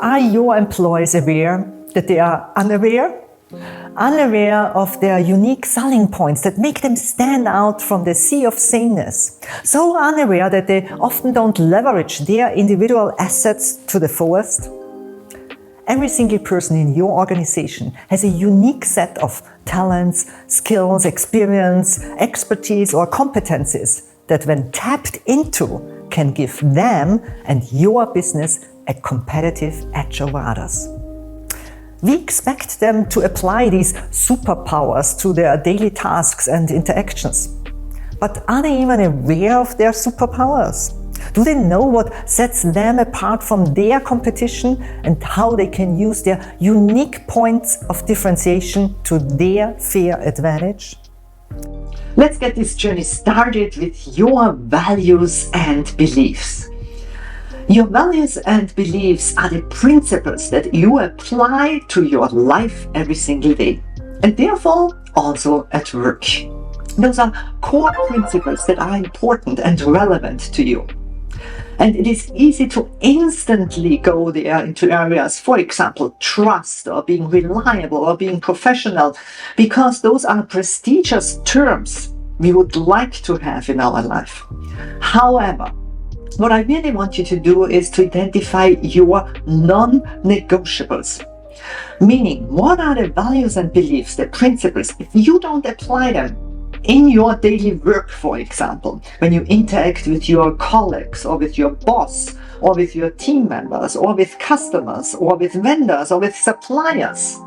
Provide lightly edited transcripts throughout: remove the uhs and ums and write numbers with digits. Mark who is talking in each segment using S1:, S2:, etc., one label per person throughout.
S1: Are your employees aware that they are unaware? Unaware of their unique selling points that make them stand out from the sea of sameness. So unaware that they often don't leverage their individual assets to the fullest. Every single person in your organization has a unique set of talents, skills, experience, expertise, or competencies that, when tapped into, can give them and your business a competitive edge over others. We expect them to apply these superpowers to their daily tasks and interactions. But are they even aware of their superpowers? Do they know what sets them apart from their competition and how they can use their unique points of differentiation to their fair advantage? Let's get this journey started with your values and beliefs. Your values and beliefs are the principles that you apply to your life every single day, and therefore also at work. Those are core principles that are important and relevant to you. And it is easy to instantly go there into areas, for example, trust or being reliable or being professional, because those are prestigious terms we would like to have in our life. However, what I really want you to do is to identify your non-negotiables. Meaning, what are the values and beliefs, the principles, if you don't apply them in your daily work, for example, when you interact with your colleagues or with your boss or with your team members or with customers or with vendors or with suppliers,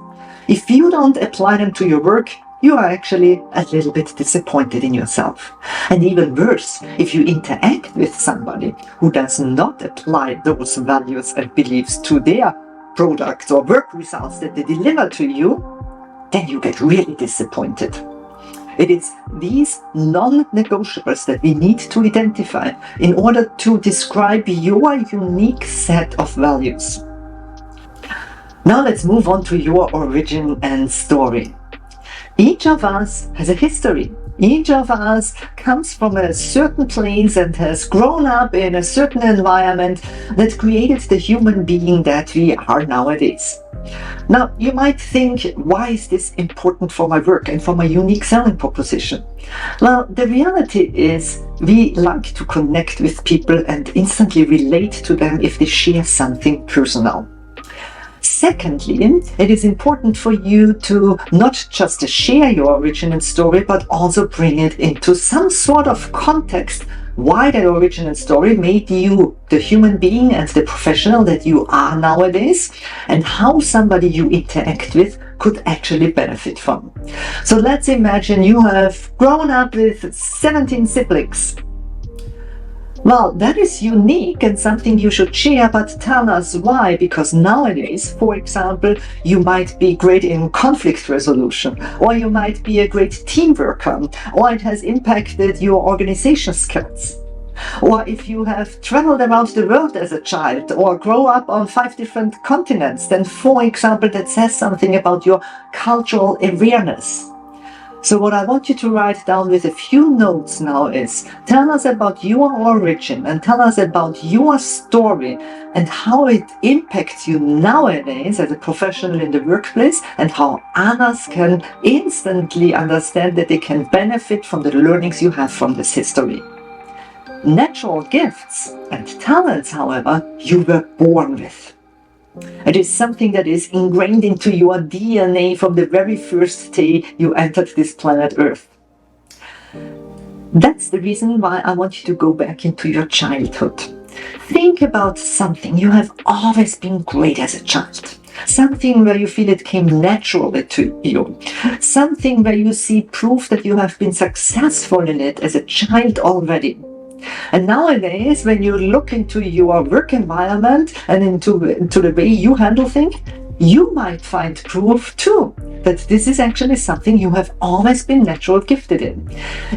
S1: if you don't apply them to your work, you are actually a little bit disappointed in yourself. And even worse, if you interact with somebody who does not apply those values and beliefs to their products or work results that they deliver to you, then you get really disappointed. It is these non-negotiables that we need to identify in order to describe your unique set of values. Now let's move on to your origin and story. Each of us has a history. Each of us comes from a certain place and has grown up in a certain environment that created the human being that we are nowadays. Now, you might think, why is this important for my work and for my unique selling proposition? Well, the reality is we like to connect with people and instantly relate to them if they share something personal. Secondly, it is important for you to not just share your origin and story, but also bring it into some sort of context why that origin and story made you the human being and the professional that you are nowadays, and how somebody you interact with could actually benefit from. So let's imagine you have grown up with 17 siblings. Well, that is unique and something you should share, but tell us why, because nowadays, for example, you might be great in conflict resolution, or you might be a great team worker, or it has impacted your organization skills. Or if you have traveled around the world as a child or grow up on 5 different continents, then for example, that says something about your cultural awareness. So what I want you to write down with a few notes now is, tell us about your origin and tell us about your story and how it impacts you nowadays as a professional in the workplace, and how others can instantly understand that they can benefit from the learnings you have from this history. Natural gifts and talents, however, you were born with. It is something that is ingrained into your DNA from the very first day you entered this planet Earth. That's the reason why I want you to go back into your childhood. Think about something you have always been great as a child. Something where you feel it came naturally to you. Something where you see proof that you have been successful in it as a child already. And nowadays, when you look into your work environment and into the way you handle things, you might find proof too that this is actually something you have always been naturally gifted in.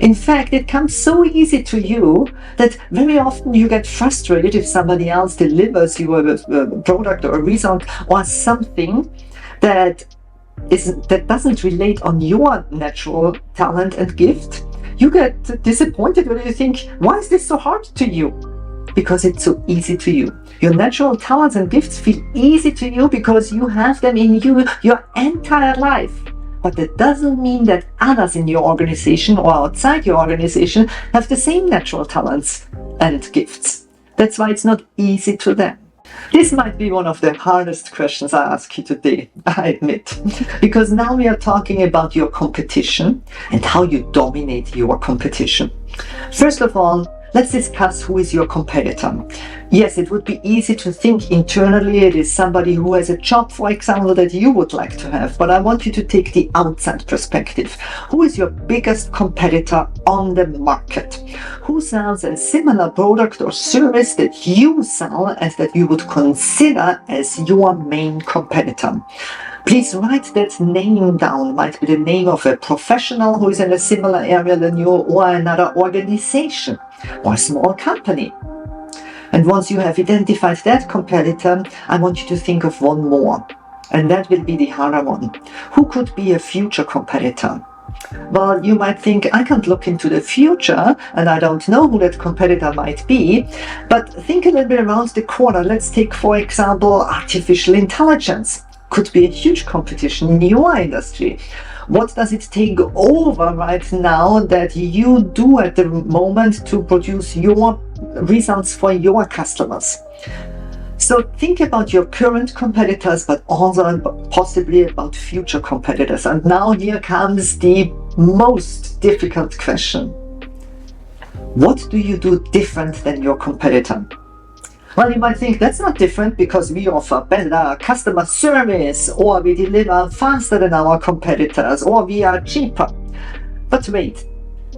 S1: In fact, it comes so easy to you that very often you get frustrated if somebody else delivers you a product or a result or something that doesn't relate on your natural talent and gift. You get disappointed when you think, why is this so hard to you? because it's so easy to you. Your natural talents and gifts feel easy to you because you have them in you your entire life. But that doesn't mean that others in your organization or outside your organization have the same natural talents and gifts. That's why it's not easy to them. This might be one of the hardest questions I ask you today, I admit, because now we are talking about your competition and how you dominate your competition. First of all, let's discuss who is your competitor. Yes, it would be easy to think internally it is somebody who has a job, for example, that you would like to have, but I want you to take the outside perspective. Who is your biggest competitor on the market? Who sells a similar product or service that you sell and that you would consider as your main competitor? Please write that name down. It might be the name of a professional who is in a similar area than you, or another organization or a small company. And once you have identified that competitor, I want you to think of one more. And that will be the harder one. Who could be a future competitor? Well, you might think, I can't look into the future and I don't know who that competitor might be, but think a little bit around the corner. Let's take, for example, artificial intelligence. Could be a huge competition in your industry. What does it take over right now that you do at the moment to produce your results for your customers? So think about your current competitors, but also possibly about future competitors. And now here comes the most difficult question. What do you do different than your competitor? Well, you might think that's not different because we offer better customer service, or we deliver faster than our competitors, or we are cheaper. But wait,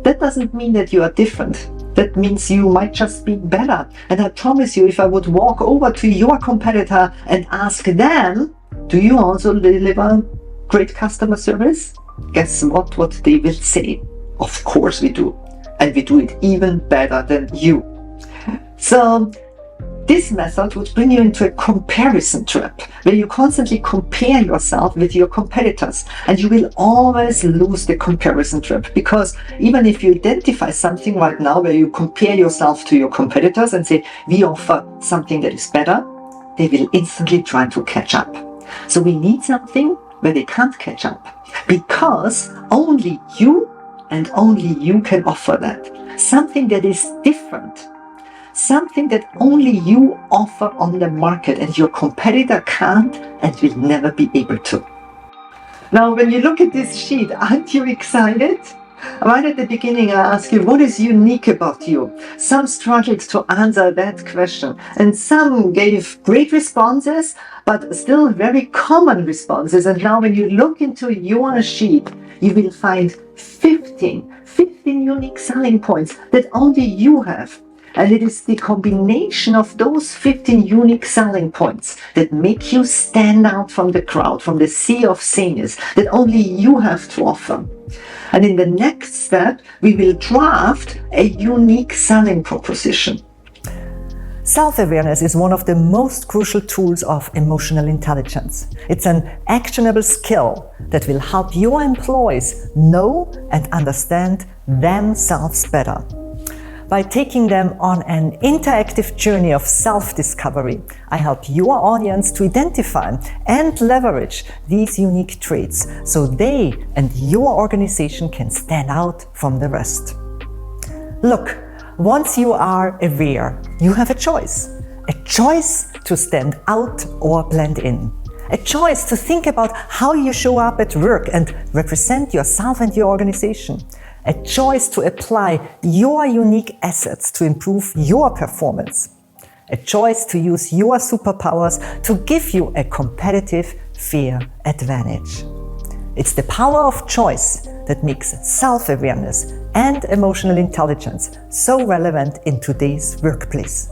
S1: that doesn't mean that you are different. That means you might just be better. And I promise you, if I would walk over to your competitor and ask them, do you also deliver great customer service? Guess what they will say? Of course we do. And we do it even better than you. So this method would bring you into a comparison trap where you constantly compare yourself with your competitors, and you will always lose the comparison trap, because even if you identify something right now where you compare yourself to your competitors and say we offer something that is better, they will instantly try to catch up. So we need something where they can't catch up, because only you and only you can offer that. Something that is different. Something that only you offer on the market and your competitor can't and will never be able to. Now, when you look at this sheet, aren't you excited? Right at the beginning, I asked you, what is unique about you? Some struggled to answer that question, and some gave great responses, but still very common responses. And now when you look into your sheet, you will find 15 unique selling points that only you have. And it is the combination of those 15 unique selling points that make you stand out from the crowd, from the sea of sameness, that only you have to offer. And in the next step, we will draft a unique selling proposition.
S2: Self-awareness is one of the most crucial tools of emotional intelligence. It's an actionable skill that will help your employees know and understand themselves better. By taking them on an interactive journey of self-discovery, I help your audience to identify and leverage these unique traits so they and your organization can stand out from the rest. Look, once you are aware, you have a choice to stand out or blend in. A choice to think about how you show up at work and represent yourself and your organization. A choice to apply your unique assets to improve your performance. A choice to use your superpowers to give you a competitive, fair advantage. It's the power of choice that makes self-awareness and emotional intelligence so relevant in today's workplace.